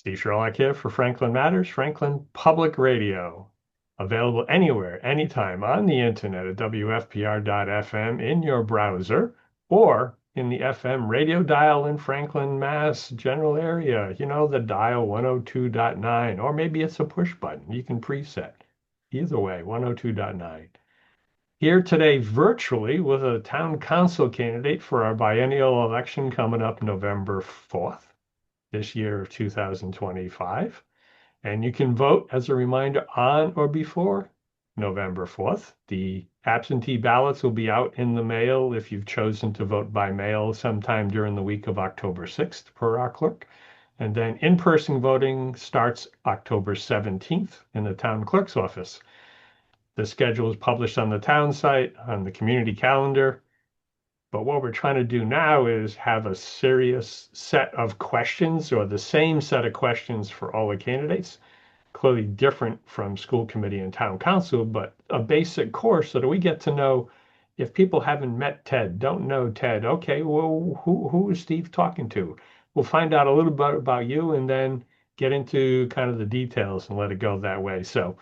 Steve Sherlock here for Franklin Matters, Franklin Public Radio. Available anywhere, anytime on the internet at WFPR.FM in your browser or in the FM radio dial in Franklin, Mass. General area. You know, the dial 102.9, or maybe it's a push button. You can preset. Either way, 102.9. Here today virtually with a town council candidate for our biennial election coming up November 4th this year of 2025. And you can vote as a reminder on or before November 4th. The absentee ballots will be out in the mail if you've chosen to vote by mail sometime during the week of October 6th, per our clerk. And then in-person voting starts October 17th in the town clerk's office. The schedule is published on the town site, on the community calendar, but what we're trying to do now is have a serious set of questions or the same set of questions for all the candidates, clearly different from school committee and town council, but a basic course so that we get to know if people haven't met Ted, don't know Ted, okay, well, who is Steve talking to? We'll find out a little bit about you and then get into kind of the details and let it go that way. So,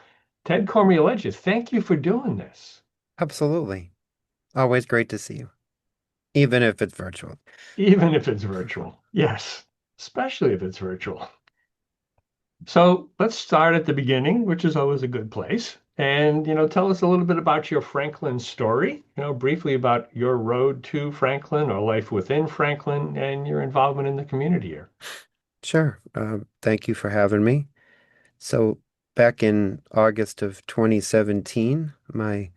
Ted Cormier-Leger, thank you for doing this, Absolutely. Always great to see you, even if it's virtual. even if it's virtual. Yes, especially if it's virtual. So let's start at the beginning, which is always a good place. And, tell us a little bit about your Franklin story, briefly about your road to Franklin or life within Franklin and your involvement in the community here. Sure. Thank you for having me. So, back in August of 2017, my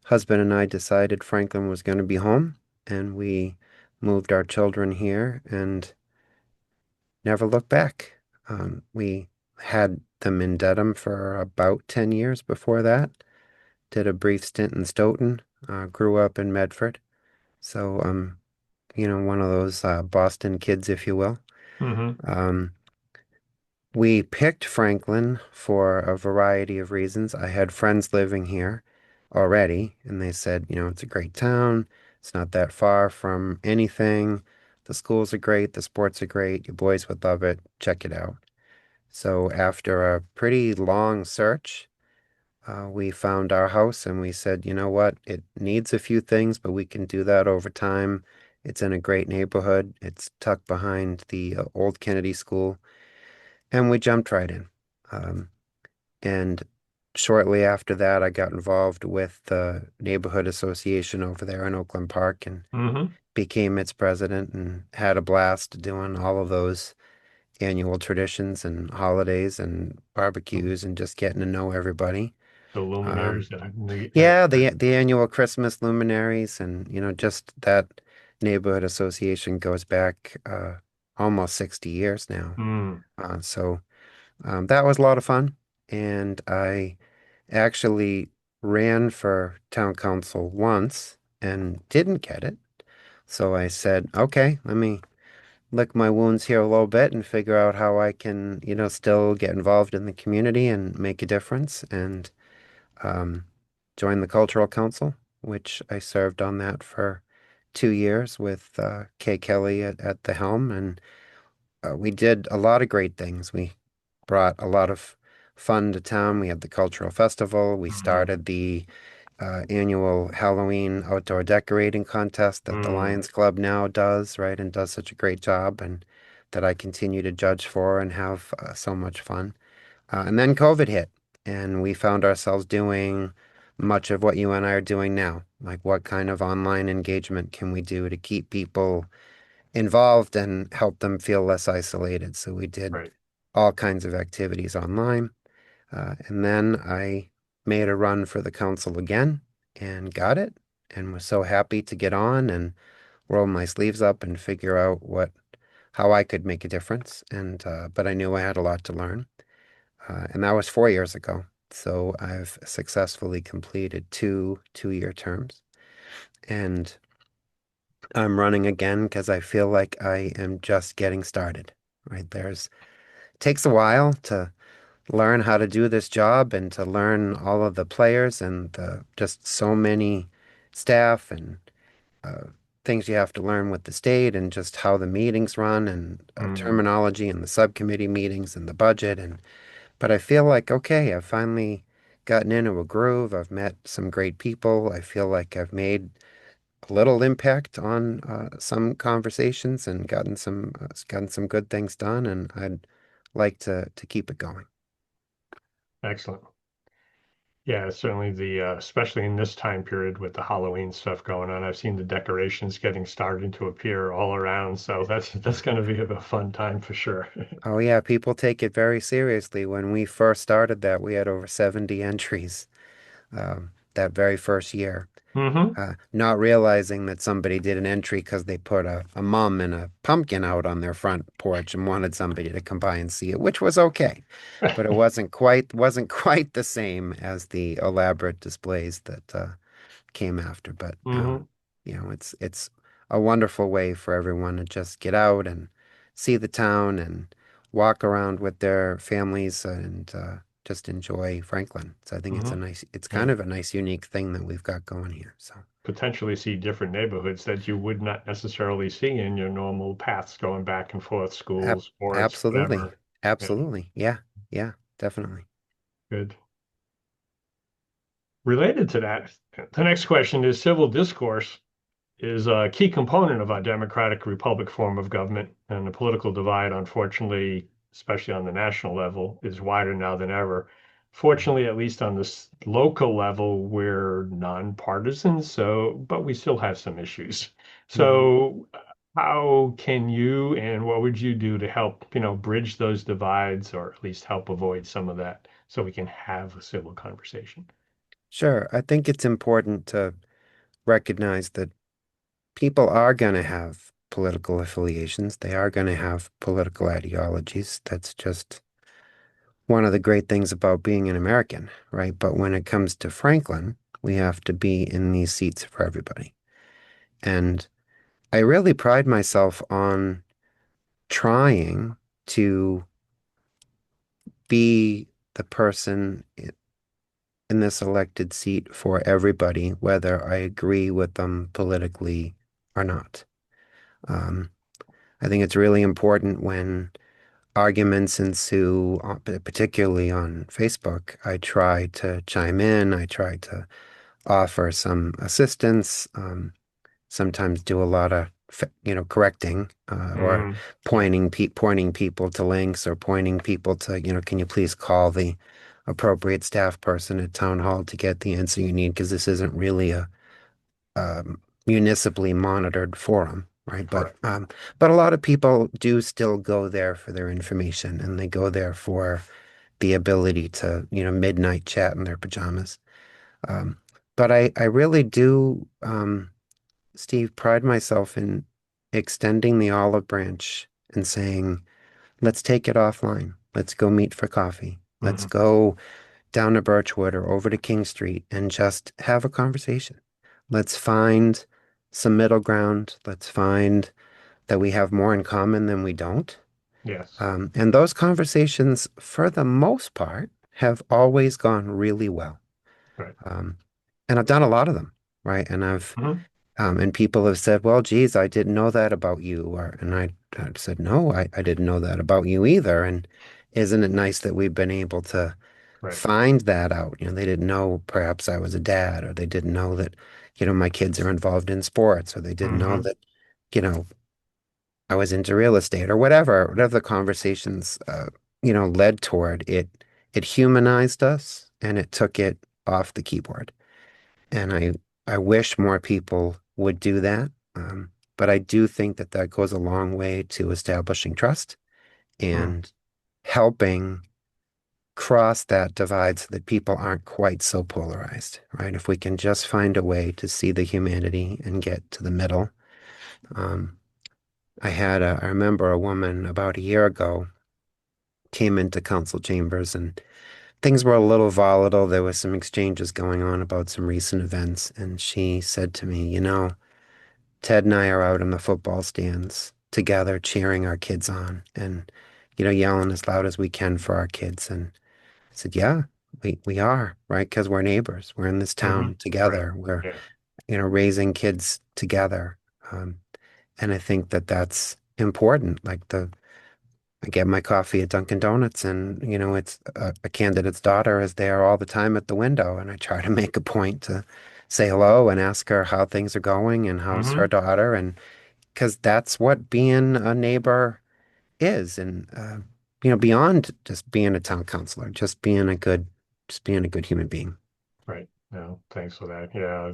husband and I decided Franklin was going to be home, and we moved our children here and never looked back. We had them in Dedham for about 10 years before that, did a brief stint in Stoughton, grew up in Medford. So, one of those Boston kids, if you will. Hmm. Um, we picked Franklin for a variety of reasons. I had friends living here already, and they said, it's a great town. It's not that far from anything. The schools are great. The sports are great. Your boys would love it. Check it out. So after a pretty long search, we found our house and we said, you know what? It needs a few things, but we can do that over time. It's in a great neighborhood. It's tucked behind the old Kennedy School. And we jumped right in. Um, and shortly after that, I got involved with the neighborhood association over there in Oakland Park and Hmm. became its president and had a blast doing all of those annual traditions and holidays and barbecues and just getting to know everybody. The Um, luminaires yeah, the annual Christmas luminaries and just that neighborhood association goes back almost 60 years now. mm, So that was a lot of fun, and I actually ran for town council once and didn't get it. So I said, okay, let me lick my wounds here a little bit and figure out how I can, still get involved in the community and make a difference. And um, joined the cultural council, which I served on that for 2 years with Kay Kelly at the helm. And we did a lot of great things. We brought a lot of fun to town. We had the cultural festival. We mm, started the annual Halloween outdoor decorating contest that the mm. Lions Club now does, right? And does such a great job, and that I continue to judge for and have so much fun. And then COVID hit, and we found ourselves doing much of what you and I are doing now. Like, what kind of online engagement can we do to keep people involved and help them feel less isolated? So we did Right. all kinds of activities online. And then I made a run for the council again and got it, and was so happy to get on and roll my sleeves up and figure out how I could make a difference. And but I knew I had a lot to learn. And that was 4 years ago. So I've successfully completed two-year terms. And I'm running again because I feel like I am just getting started. Right? Takes a while to learn how to do this job and to learn all of the players and just so many staff and uh, things you have to learn with the state and just how the meetings run and Mm, terminology and the subcommittee meetings and the budget. And but I feel like, okay, I've finally gotten into a groove. I've met some great people. I feel like I've made a little impact on some conversations and gotten some good things done. And I'd like to keep it going. excellent. Yeah, certainly especially in this time period with the Halloween stuff going on, I've seen the decorations getting starting to appear all around. So that's going to be a fun time for sure. Oh yeah, people take it very seriously. When we first started that, we had over 70 entries that very first year. Hmm. Not realizing that somebody did an entry because they put a mum and a pumpkin out on their front porch and wanted somebody to come by and see it, which was okay. But it wasn't quite the same as the elaborate displays that came after. But Hmm. it's a wonderful way for everyone to just get out and see the town and walk around with their families and just enjoy Franklin. So I think Hmm. it's kind Yeah. of a nice, unique thing that we've got going here. So Potentially see different neighborhoods that you would not necessarily see in your normal paths going back and forth, ab schools, sports, absolutely, whatever. Yeah, absolutely, yeah, yeah, definitely. good. Related to that, the next question is civil discourse is a key component of our democratic republic form of government. And the political divide, unfortunately, especially on the national level, is wider now than ever. Fortunately, at least on this local level, we're nonpartisan, but we still have some issues. Mhm. So, how can you and what would you do to help, bridge those divides or at least help avoid some of that so we can have a civil conversation? Sure, I think it's important to recognize that people are going to have political affiliations. They are going to have political ideologies. That's just one of the great things about being an American, right? But when it comes to Franklin, we have to be in these seats for everybody. And I really pride myself on trying to be the person in this elected seat for everybody, whether I agree with them politically or not. Um, I think it's really important when arguments ensue, particularly on Facebook. I try to chime in, I try to offer some assistance, sometimes do a lot of, correcting or Mm, yeah. pointing people to links or pointing people to, can you please call the appropriate staff person at town hall to get the answer you need because this isn't really a municipally monitored forum, right? Correct. But a lot of people do still go there for their information, and they go there for the ability to, midnight chat in their pajamas. Um, but I really do, Steve, pride myself in extending the olive branch and saying, let's take it offline. Let's go meet for coffee. Let's Hmm. go down to Birchwood or over to King Street and just have a conversation. Let's find some middle ground. Let's find that we have more in common than we don't. Yes. And those conversations, for the most part, have always gone really well. Right. Um, and I've done a lot of them, right? Hmm. And people have said, well, geez, I didn't know that about you. I said, no, I didn't know that about you either. And isn't it nice that we've been able to Right. find that out? They didn't know perhaps I was a dad, or they didn't know that, my kids are involved in sports, or they didn't know Hmm. that, you know, I was into real estate or whatever the conversations, led toward it. It humanized us and it took it off the keyboard. And I wish more people would do that. But I do think that that goes a long way to establishing trust Mm. and helping cross that divide so that people aren't quite so polarized, right? If we can just find a way to see the humanity and get to the middle. Um, I remember a woman about a year ago came into council chambers and things were a little volatile. There was some exchanges going on about some recent events. And she said to me, Ted and I are out in the football stands together cheering our kids on and, yelling as loud as we can for our kids. And I said, yeah, we are, right? Because we're neighbors. We're in this Hmm. town Right. together. We're, Yeah. raising kids together. Um, and I think that that's important. I get my coffee at Dunkin' Donuts, and it's a candidate's daughter is there all the time at the window, and I try to make a point to say hello and ask her how things are going and how's her Hmm. daughter, and because that's what being a neighbor is, and beyond just being a town councilor, just being a good human being. Right. No, thanks for that. Yeah,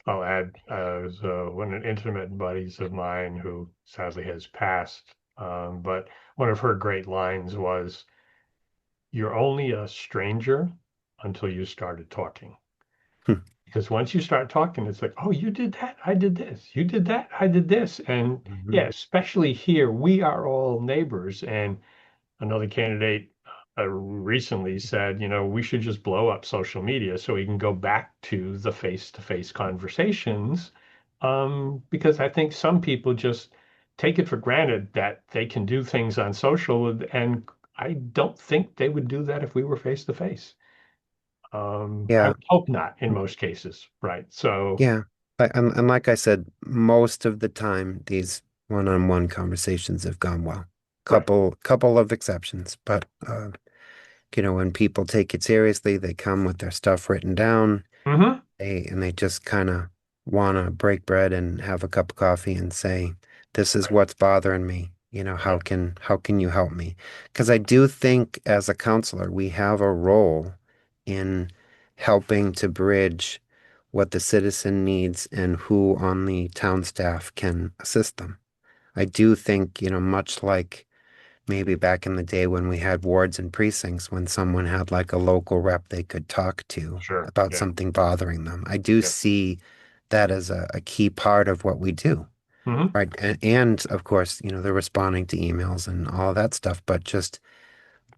I'll add, was one of intimate buddies of mine who sadly has passed. But one of her great lines was, "You're only a stranger until you started talking." Because once you start talking, it's like, oh, you did that, I did this, you did that, I did this. And yeah, Mhm. especially here, we are all neighbors. And another candidate recently said, we should just blow up social media so we can go back to the face-to-face conversations. Because I think some people just take it for granted that they can do things on social, and I don't think they would do that if we were face to face. I Yeah, would hope not in most cases, right? So, yeah. And like I said, most of the time, these one-on-one conversations have gone well. right. Couple of exceptions, but when people take it seriously, they come with their stuff written down. Hmm. They just kind of want to break bread and have a cup of coffee and say, "This is Right, what's bothering me. right, How can you help me?" Because I do think as a counselor, we have a role in helping to bridge what the citizen needs and who on the town staff can assist them. I do think, much like maybe back in the day when we had wards and precincts, when someone had like a local rep they could talk to sure. about Yeah. something bothering them. I do Yeah. see that as a key part of what we do, Hmm. right? And of course, they're responding to emails and all that stuff, but just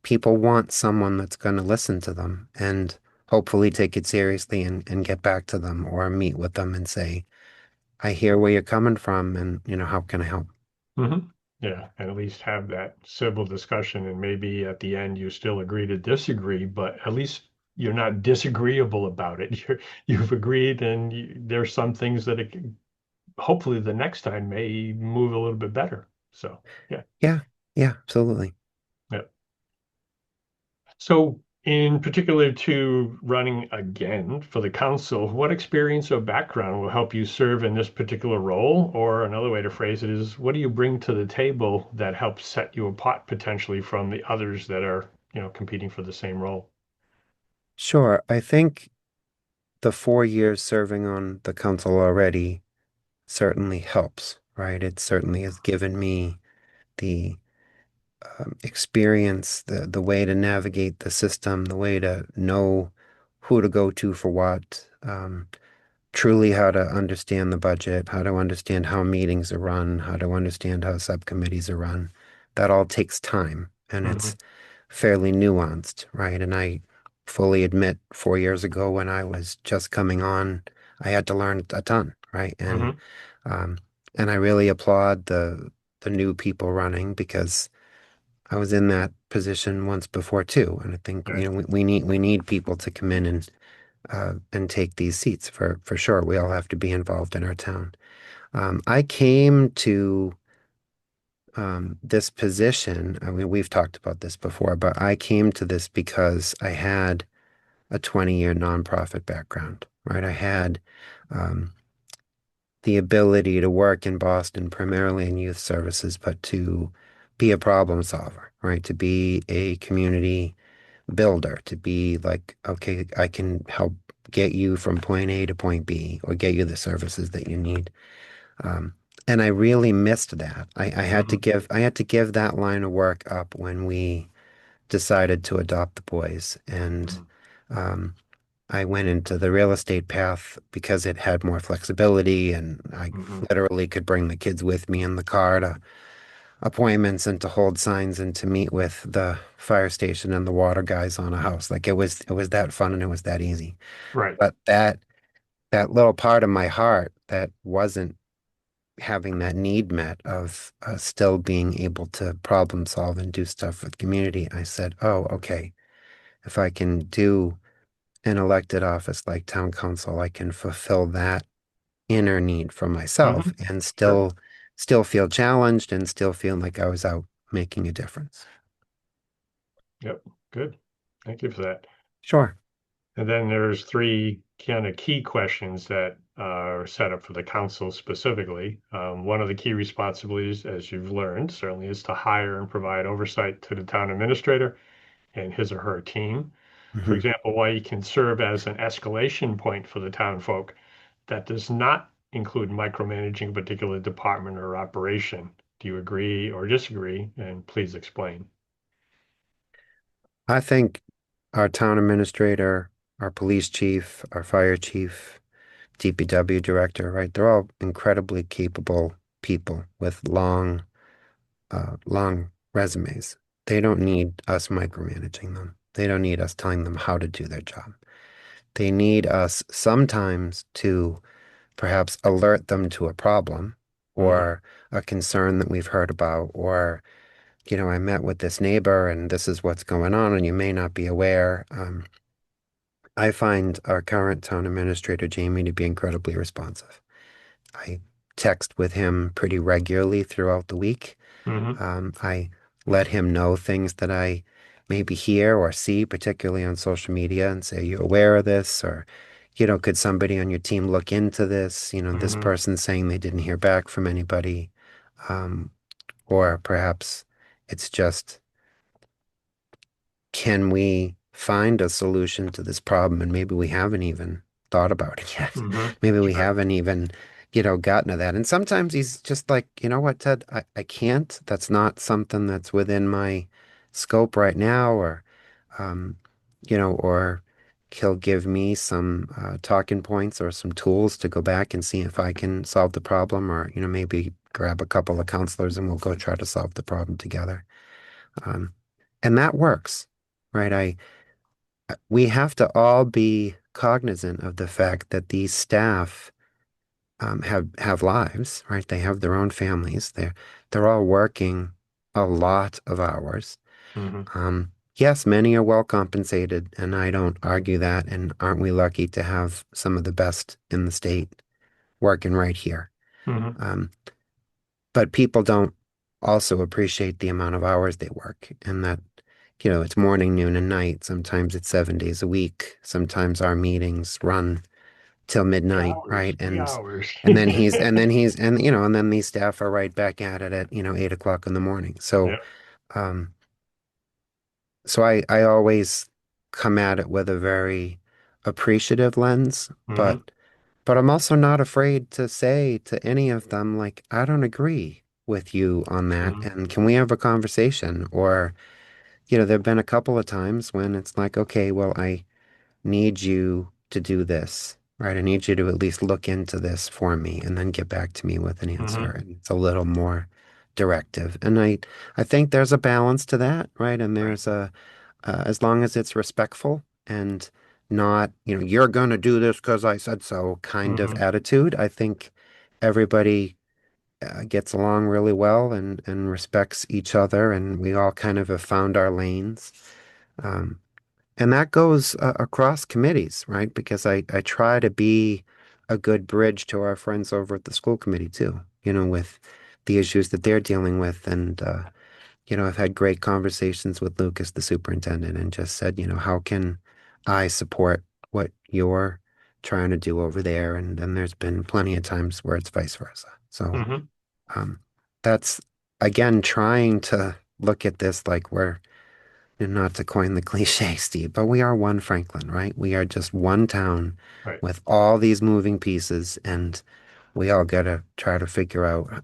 people want someone that's going to listen to them and hopefully take it seriously and get back to them or meet with them and say, I hear where you're coming from and, how can I help? Hmm. Yeah. And at least have that civil discussion. And maybe at the end, you still agree to disagree, but at least you're not disagreeable about it. You've agreed, and there's some things that hopefully the next time may move a little bit better. So, yeah. Yeah, yeah, absolutely. Yeah. So, in particular to running again for the council, what experience or background will help you serve in this particular role? Or another way to phrase it is, what do you bring to the table that helps set you apart potentially from the others that are, competing for the same role? Sure. I think the 4 years serving on the council already certainly helps, right? It certainly has given me the experience, the way to navigate the system, the way to know who to go to for what, truly how to understand the budget, how to understand how meetings are run, how to understand how subcommittees are run. That all takes time and Hmm. it's fairly nuanced, right? And I fully admit 4 years ago when I was just coming on, I had to learn a ton, right? Hmm. Um, and I really applaud the new people running because I was in that position once before too. And I think, Right. we need people to come in and take these seats for sure. We all have to be involved in our town. I came to this position. I mean, we've talked about this before, but I came to this because I had a 20-year nonprofit background, right? I had um, the ability to work in Boston primarily in youth services, but to be a problem solver, right? To be a community builder, to be like, okay, I can help get you from point A to point B or get you the services that you need. Um, and I really missed that. Hmm. I had to give that line of work up when we decided to adopt the boys. And Hmm. um, I went into the real estate path because it had more flexibility and I Hmm. literally could bring the kids with me in the car to appointments and to hold signs and to meet with the fire station and the water guys on a house. Like it was that fun and it was that easy. Right. But that little part of my heart that wasn't having that need met of still being able to problem solve and do stuff with community, I said, oh, okay, if I can do an elected office like town council, I can fulfill that inner need for myself Hmm. and Sure. still feel challenged and still feel like I was out making a difference. Yep. Good. Thank you for that. Sure. And then there's three kind of key questions that are set up for the council specifically. One of the key responsibilities, as you've learned, certainly is to hire and provide oversight to the town administrator and his or her team. For Mhm. example, why you can serve as an escalation point for the town folk. That does not include micromanaging a particular department or operation. Do you agree or disagree? And please explain. I think our town administrator, our police chief, our fire chief, DPW director, right? They're all incredibly capable people with long resumes. They don't need us micromanaging them. They don't need us telling them how to do their job. They need us sometimes to perhaps alert them to a problem Hmm. or a concern that we've heard about, or, I met with this neighbor and this is what's going on, and you may not be aware. I find our current town administrator, Jamie, to be incredibly responsive. I text with him pretty regularly throughout the week. Hmm. I let him know things that I maybe hear or see, particularly on social media, and say, you aware of this? Or, could somebody on your team look into this? This Hmm. person saying they didn't hear back from anybody. Um, or perhaps it's just, can we find a solution to this problem? And maybe we haven't even thought about it yet. Hmm. Maybe we Sure. haven't even, gotten to that. And sometimes he's just like, you know what, Ted, I can't. That's not something that's within my scope right now. Um, or he'll give me some talking points or some tools to go back and see if I can solve the problem, or, maybe grab a couple of counselors and we'll go try to solve the problem together. Um, and that works, right? We have to all be cognizant of the fact that these staff have lives, right? They have their own families. They're all working a lot of hours. Hmm. Yes, many are well compensated, and I don't argue that. And aren't we lucky to have some of the best in the state working right here? Hmm. Um, but people don't also appreciate the amount of hours they work, and that, it's morning, noon, and night. Sometimes it's 7 days a week. Sometimes our meetings run till midnight, right? 3 hours. And then these staff are right back at it at, 8 o'clock in the morning. So, Yeah. um, I always come at it with a very appreciative lens, Hmm. but I'm also not afraid to say to any of them, like, I don't agree with you on that. Hmm. And can we have a conversation? Or, there've been a couple of times when it's like, okay, well, I need you to do this, right? I need you to at least look into this for me and then get back to me with an answer. Hmm. And it's a little more directive. And I think there's a balance to that, right? And Right. there's as long as it's respectful and not, you're going to do this because I said so kind of Hmm. attitude. I think everybody gets along really well and respects each other, and we all kind of have found our lanes. Um, and that goes across committees, right? Because I try to be a good bridge to our friends over at the school committee too, with the issues that they're dealing with. And, I've had great conversations with Lucas, the superintendent, and just said, how can I support what you're trying to do over there? And then there's been plenty of times where it's vice versa. So Hmm. um, that's, again, trying to look at this like we're, and not to coin the cliche, Steve, but we are one Franklin, right? We are just one town Right. with all these moving pieces, and we all got to try to figure out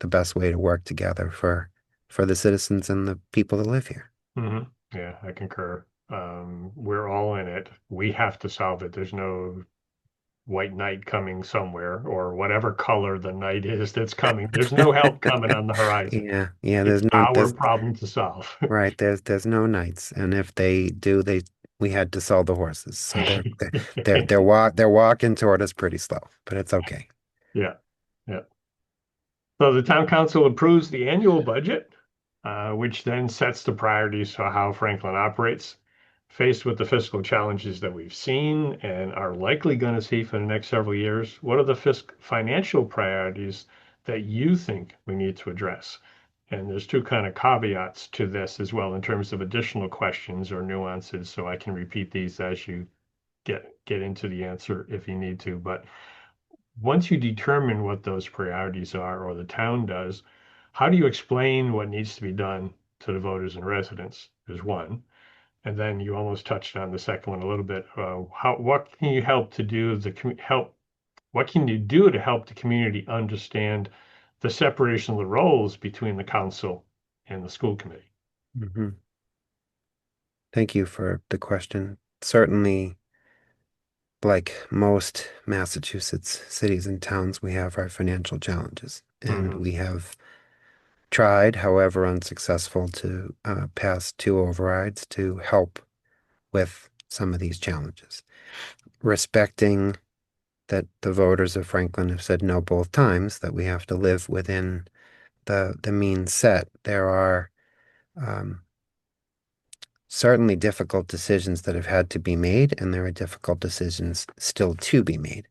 the best way to work together for the citizens and the people that live here. Hmm. Yeah, I concur. We're all in it. We have to solve it. There's no white knight coming somewhere or whatever color the knight is that's coming. There's no help coming on the horizon. Yeah, yeah, It's our problem to solve. there's no knights, and if they do, we had to sell the horses, so they're walking toward us pretty slow, but it's okay. Yeah. Yeah. So the town council approves the annual budget, which then sets the priorities for how Franklin operates. faced with the fiscal challenges that we've seen and are likely going to see for the next several years, what are the financial priorities that you think we need to address? And there's two kind of caveats to this as well in terms of additional questions or nuances. So I can repeat these as you get into the answer if you need to. But once you determine what those priorities are, or the town does, how do you explain what needs to be done to the voters and residents is one. And then you almost touched on the second one a little bit. What can you help to do what can you do to help the community understand the separation of the roles between the council and the school committee? Hmm. Thank you for the question. Certainly, like most Massachusetts cities and towns, we have our financial challenges, and Hmm. we have tried, however unsuccessful, to pass two overrides to help with some of these challenges. Respecting that the voters of Franklin have said no both times, that we have to live within the means set. There are um, certainly difficult decisions that have had to be made, and there are difficult decisions still to be made.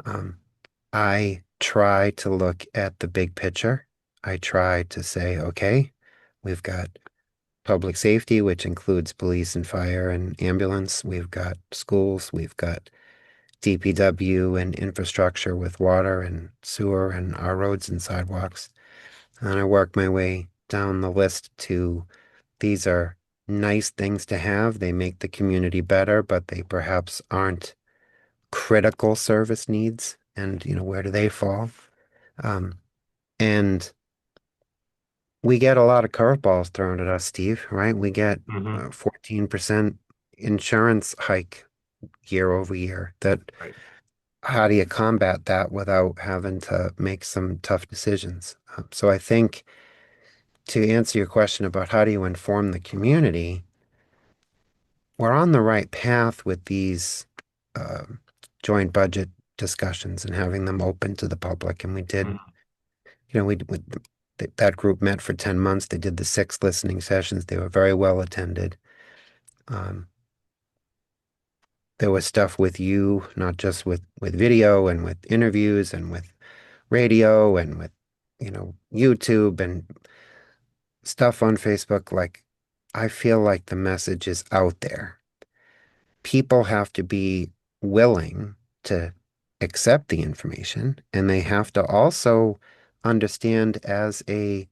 Um, I try to look at the big picture. I try to say, okay, we've got public safety, which includes police and fire and ambulance. We've got schools. We've got DPW and infrastructure with water and sewer and our roads and sidewalks. And I work my way down the list to these are nice things to have. They make the community better, but they perhaps aren't critical service needs. And, where do they fall? Um, and we get a lot of curveballs thrown at us, Steve, right? We get Hmm. 14% insurance hike year over year. That Right. how do you combat that without having to make some tough decisions? So I think to answer your question about how do you inform the community, we're on the right path with these uh, joint budget discussions and having them open to the public. And we did, Hmm. that group met for 10 months. They did the 6 listening sessions. They were very well attended. Um, there was stuff with you, not just with video and with interviews and with radio and with, YouTube and stuff on Facebook. Like, I feel like the message is out there. People have to be willing to accept the information, and they have to also understand as a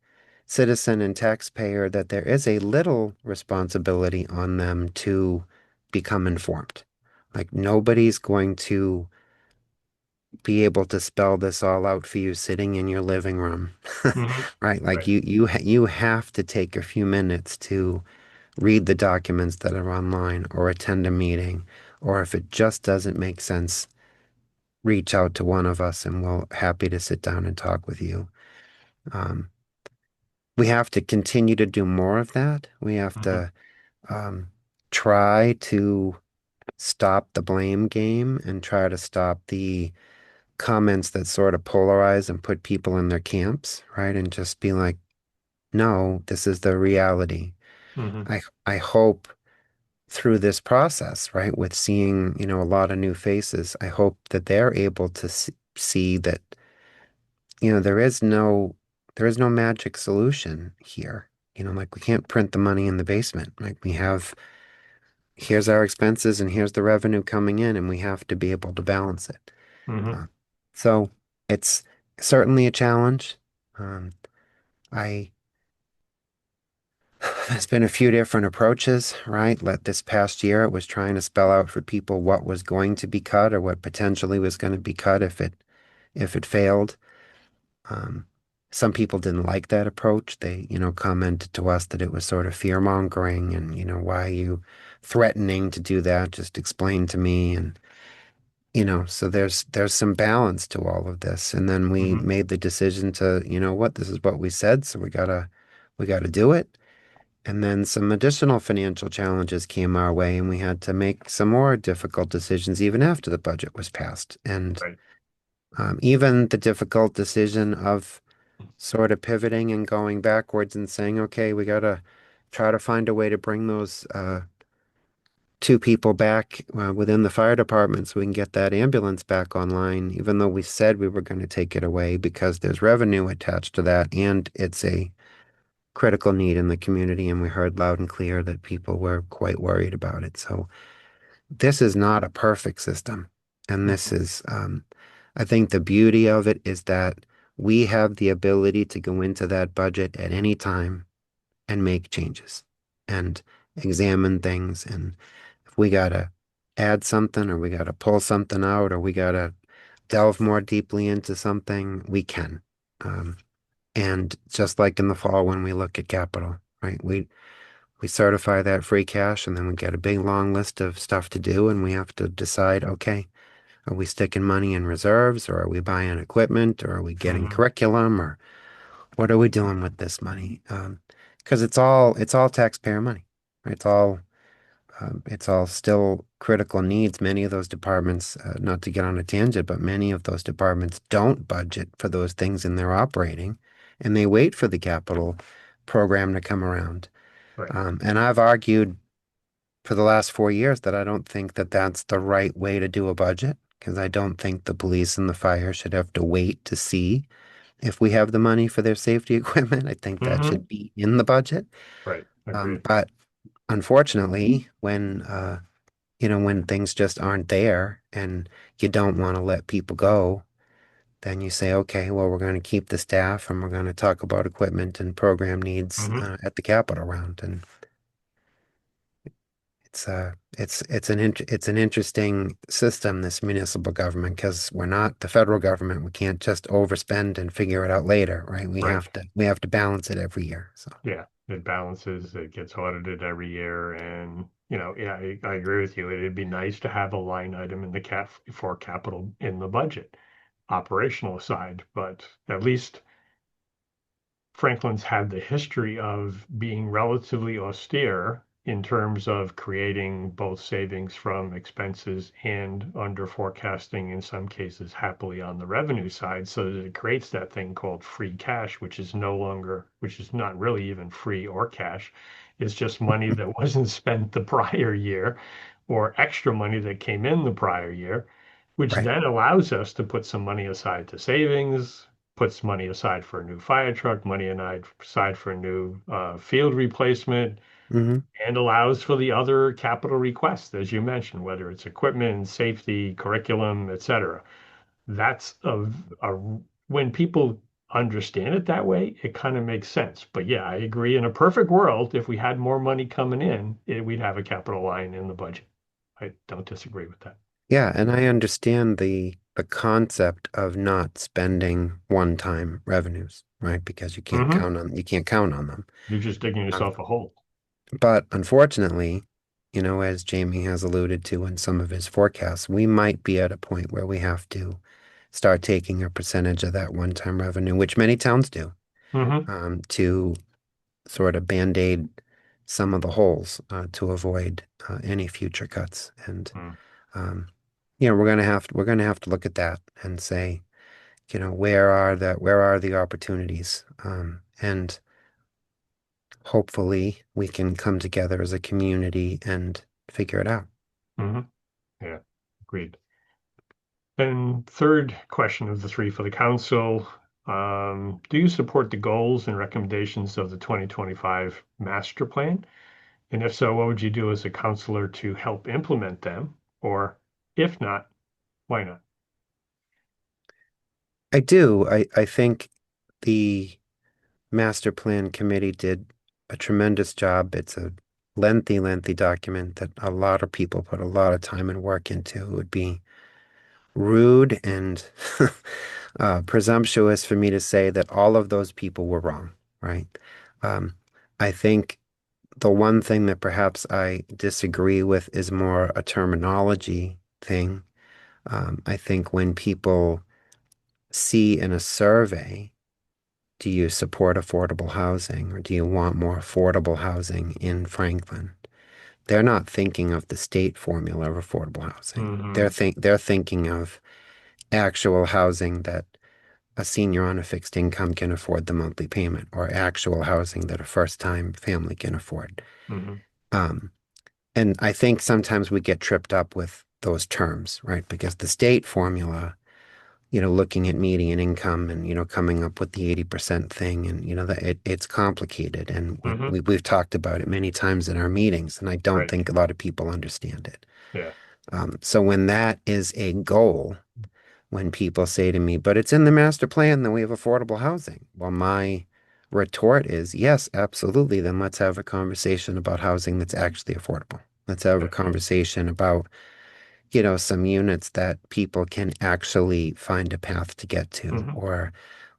citizen and taxpayer that there is a little responsibility on them to become informed. Like nobody's going to be able to spell this all out for you sitting in your living room, Hmm. right? Like Right. you have to take a few minutes to read the documents that are online or attend a meeting, or if it just doesn't make sense, reach out to one of us and we'll happy to sit down and talk with you. Um, we have to continue to do more of that. We have Hmm. to um, try to stop the blame game and try to stop the comments that sort of polarize and put people in their camps, right? And just be like, no, this is the reality. Hmm. I hope through this process, right, with seeing, a lot of new faces, I hope that they're able to see that, there is no magic solution here. Like we can't print the money in the basement. Like here's our expenses and here's the revenue coming in, and we have to be able to balance it. Hmm. Uh, so it's certainly a challenge. Um, I There's been a few different approaches, right? This past year, it was trying to spell out for people what was going to be cut or what potentially was going to be cut if it failed. Um, some people didn't like that approach. They, commented to us that it was sort of fear-mongering and, why are you threatening to do that? Just explain to me. And, so there's some balance to all of this. And then we Hmm. made the decision to, what, this is what we said, so we gotta do it. And then some additional financial challenges came our way, and we had to make some more difficult decisions even after the budget was passed. And Right. even the difficult decision of sort of pivoting and going backwards and saying, okay, we got to try to find a way to bring those two people back within the fire department so we can get that ambulance back online, even though we said we were going to take it away because there's revenue attached to that and it's a critical need in the community. And we heard loud and clear that people were quite worried about it. So this is not a perfect system. And this Mhm. is, I think the beauty of it is that we have the ability to go into that budget at any time and make changes and examine things. And if we gotta add something or we gotta pull something out or we gotta delve more deeply into something, we can. Um, and just like in the fall when we look at capital, right? We certify that free cash and then we get a big long list of stuff to do and we have to decide, okay, are we sticking money in reserves or are we buying equipment or are we getting Mhm. curriculum or what are we doing with this money? Because it's all taxpayer money. Right? It's all still critical needs. Many of those departments, not to get on a tangent, but many of those departments don't budget for those things in their operating, and they wait for the capital program to come around. Right. And I've argued for the last 4 years that I don't think that that's the right way to do a budget, because I don't think the police and the fire should have to wait to see if we have the money for their safety equipment. I think that Hmm. should be in the budget. Right. Agreed. But unfortunately, when things just aren't there and you don't want to let people go, then you say, okay, well, we're going to keep the staff and we're going to talk about equipment and program needs Hmm. at the Capitol round. And it's an interesting system, this municipal government, because we're not the federal government. We can't just overspend and figure it out later, right? We Right. have to we have to balance it every year. So Yeah. It balances, it gets audited every year. And, yeah, I agree with you. It'd be nice to have a line item in the for capital in the budget, operational side, but at least Franklin's had the history of being relatively austere in terms of creating both savings from expenses and under forecasting, in some cases, happily on the revenue side, so that it creates that thing called free cash, which is no longer, which is not really even free or cash. It's just money that wasn't spent the prior year or extra money that came in the prior year, which right. then allows us to put some money aside to savings, puts money aside for a new fire truck, money aside for a new field replacement, Hmm. and allows for the other capital requests, as you mentioned, whether it's equipment, safety, curriculum, etc. That's a when people understand it that way, it kind of makes sense. But yeah, I agree. In a perfect world, if we had more money coming in, we'd have a capital line in the budget. I don't disagree with that. Yeah, and I understand the concept of not spending one-time revenues, right? Because Hmm. you can't count on them. You're just digging Um, yourself a hole. but unfortunately, as Jamie has alluded to in some of his forecasts, we might be at a point where we have to start taking a percentage of that one-time revenue, which many towns do, Hmm. to sort of band-aid some of the holes to avoid any future cuts. And um, we're gonna have to look at that and say, where are the opportunities? And hopefully we can come together as a community and figure it out. Hmm. Yeah, agreed. And third question of the three for the council, do you support the goals and recommendations of the 2025 master plan? And if so, what would you do as a counselor to help implement them? Or if not, why not? I do. I think the master plan committee did a tremendous job. It's a lengthy, lengthy document that a lot of people put a lot of time and work into. It would be rude and presumptuous for me to say that all of those people were wrong, right? Um, I think the one thing that perhaps I disagree with is more a terminology thing. I think when people see in a survey, do you support affordable housing or do you want more affordable housing in Franklin? They're not thinking of the state formula of affordable housing. Hmm. They're thinking of actual housing that a senior on a fixed income can afford the monthly payment, or actual housing that a first-time family can afford. Hmm. Um, And I think sometimes we get tripped up with those terms, right? Because the state formula, looking at median income and, coming up with the 80% thing and, that it's complicated. And Hmm. we've talked about it many times in our meetings, and I don't Right. think a lot of people understand it. Yeah. So when that is a goal, when people say to me, but it's in the master plan that we have affordable housing. Well, my retort is, yes, absolutely. Then let's have a conversation about housing that's actually affordable. Let's have a Yeah. conversation about, some units that people can actually find a path to get to. Hmm. Or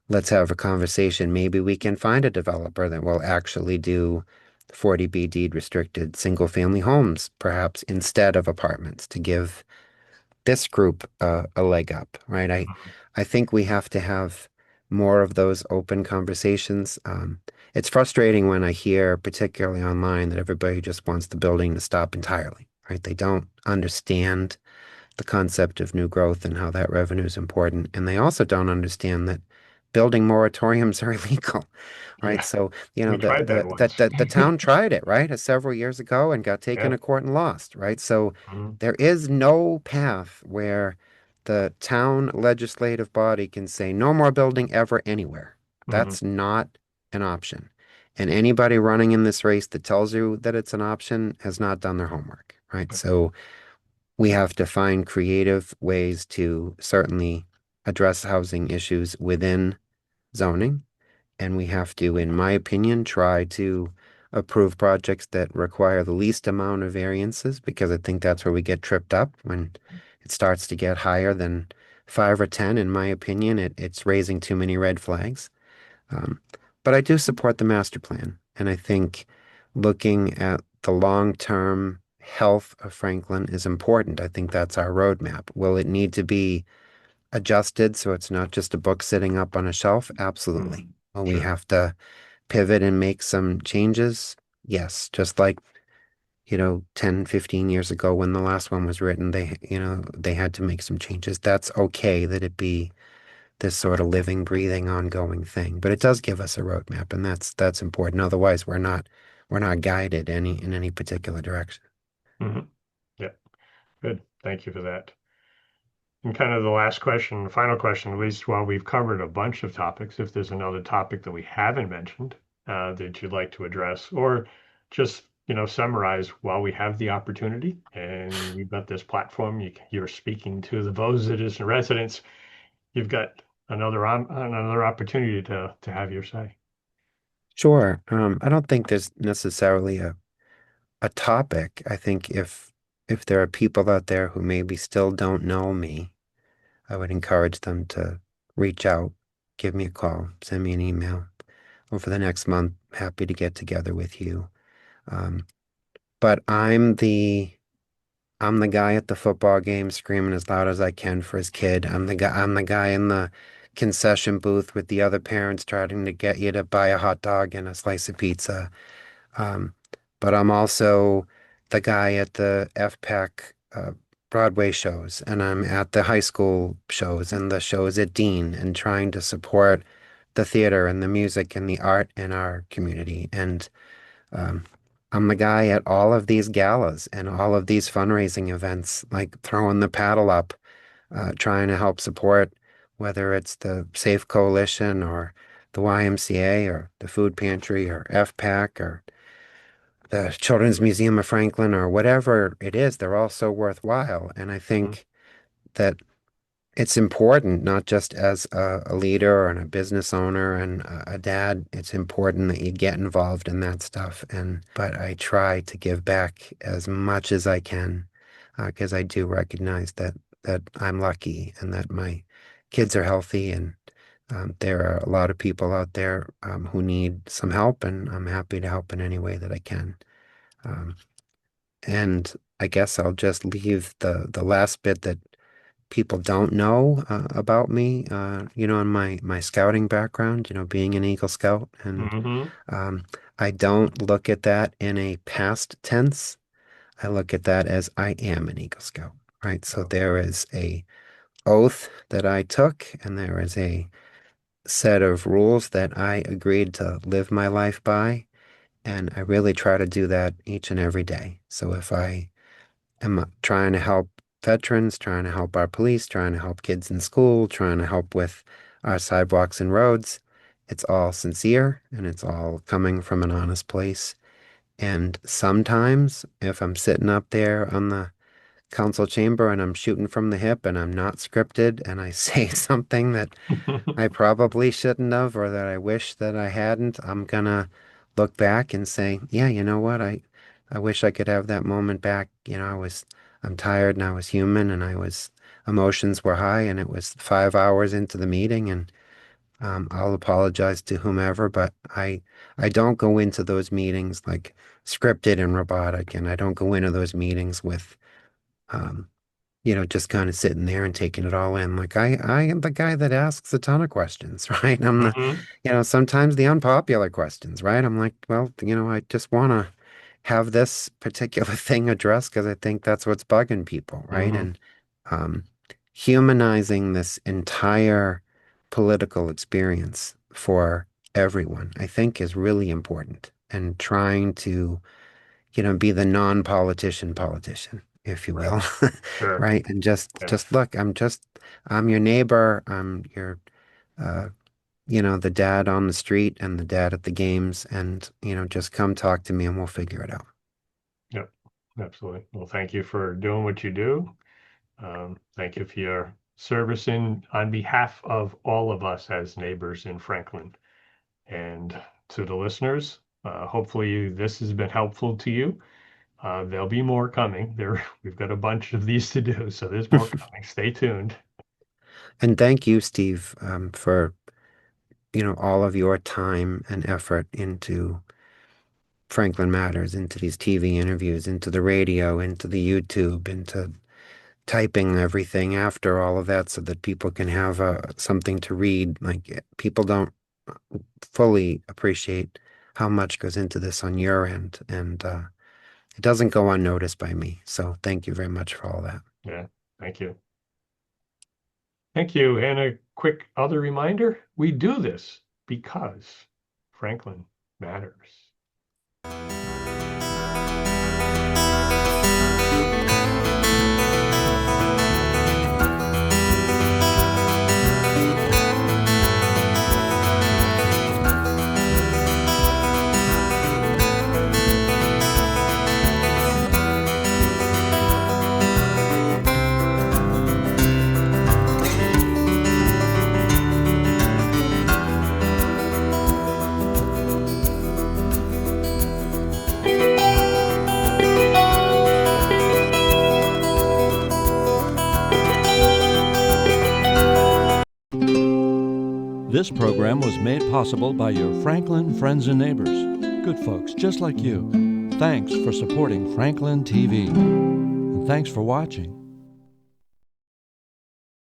let's have a conversation. Maybe we can find a developer that will actually do 40B deed restricted single family homes, perhaps instead of apartments to give this group a leg up, right? I think we have to have more of those open conversations. It's frustrating when I hear, particularly online, that everybody just wants the building to stop entirely, right? They don't understand the concept of new growth and how that revenue is important. And they also don't understand that building moratoriums are illegal, right? Yeah. So, We tried that once. the town tried it, right, several years ago and got taken Yeah. to court and lost, right? So Hmm. there is no path where the town legislative body can say no more building ever anywhere. Hmm. That's not an option. And anybody running in this race that tells you that it's an option has not done their homework, right? So we have to find creative ways to certainly address housing issues within zoning. And we have to, in my opinion, try to approve projects that require the least amount of variances because I think that's where we get tripped up when it starts to get higher than 5 or 10. In my opinion, it's raising too many red flags. Um, but I do support the master plan. And I think looking at the long-term health of Franklin is important. I think that's our roadmap. Will it need to be adjusted so it's not just a book sitting up on a shelf? Absolutely. Hmm. Will we Sure. have to pivot and make some changes? Yes. Just like, 10, 15 years ago when the last one was written, they had to make some changes. That's okay that it be this sort of living, breathing, ongoing thing. But it does give us a roadmap, and that's important. Otherwise, we're not guided in any particular direction. Hmm. Yeah. Good. Thank you for that. And kind of the last question, the final question, at least while we've covered a bunch of topics, if there's another topic that we haven't mentioned that you'd like to address, or just, summarize while we have the opportunity and we've got this platform, you're speaking to the visitors and residents, you've got another opportunity to have your say. Sure. I don't think there's necessarily a topic. I think if there are people out there who maybe still don't know me, I would encourage them to reach out, give me a call, send me an email. Over the next month, happy to get together with you. Um, but I'm the guy at the football game screaming as loud as I can for his kid. I'm the guy in the concession booth with the other parents trying to get you to buy a hot dog and a slice of pizza. Um, but I'm also the guy at the FPAC Broadway shows, and I'm at the high school shows and the shows at Dean and trying to support the theater and the music and the art in our community. And um, I'm the guy at all of these galas and all of these fundraising events, like throwing the paddle up, trying to help support whether it's the Safe Coalition or the YMCA or the Food Pantry or FPAC or the Children's Museum of Franklin or whatever it is. They're all so worthwhile. And I Mhm. think that it's important, not just as a leader and a business owner and a dad. It's important that you get involved in that stuff. But I try to give back as much as I can, because I do recognize that I'm lucky and that my kids are healthy and there are a lot of people out there who need some help, and I'm happy to help in any way that I can. Um, and I guess I'll just leave the last bit that people don't know about me, in my scouting background, being an Eagle Scout. And Mhm. um, I don't look at that in a past tense. I look at that as I am an Eagle Scout, right? So Okay. there is a oath that I took, and there is a set of rules that I agreed to live my life by. And I really try to do that each and every day. So if I am trying to help veterans, trying to help our police, trying to help kids in school, trying to help with our sidewalks and roads, it's all sincere and it's all coming from an honest place. And sometimes if I'm sitting up there on the council chamber and I'm shooting from the hip and I'm not scripted and I say something that I probably shouldn't have or that I wish that I hadn't, I'm gonna look back and say, yeah, you know what? I wish I could have that moment back. I'm tired and I was human and emotions were high and it was 5 hours into the meeting and I'll apologize to whomever, but I don't go into those meetings like scripted and robotic, and I don't go into those meetings with um, just kind of sitting there and taking it all in. Like I am the guy that asks a ton of questions, right? Hmm. Sometimes the unpopular questions, right? I'm like, well, I just want to have this particular thing addressed because I think that's what's bugging people, right? Hmm. And um, humanizing this entire political experience for everyone, I think is really important. And trying to be the non-politician politician, if you Right. will. Sure. Right? And just Yes. look, I'm your neighbor, I'm your uh the dad on the street and the dad at the games and just come talk to me and we'll figure it out. Yep. Absolutely. Well, thank you for doing what you do. Thank you for your service on behalf of all of us as neighbors in Franklin. And to the listeners, hopefully this has been helpful to you. There'll be more coming. We've got a bunch of these to do, so there's more coming. Stay tuned. And thank you, Steve, for all of your time and effort into Franklin Matters, into these TV interviews, into the radio, into the YouTube, into typing everything after all of that so that people can have something to read. Like people don't fully appreciate how much goes into this on your end, and it doesn't go unnoticed by me. So thank you very much for all that. Yeah. Thank you. Thank you. And a quick other reminder, we do this because Franklin matters. This program was made possible by your Franklin friends and neighbors, good folks just like you. Thanks for supporting Franklin TV. And thanks for watching.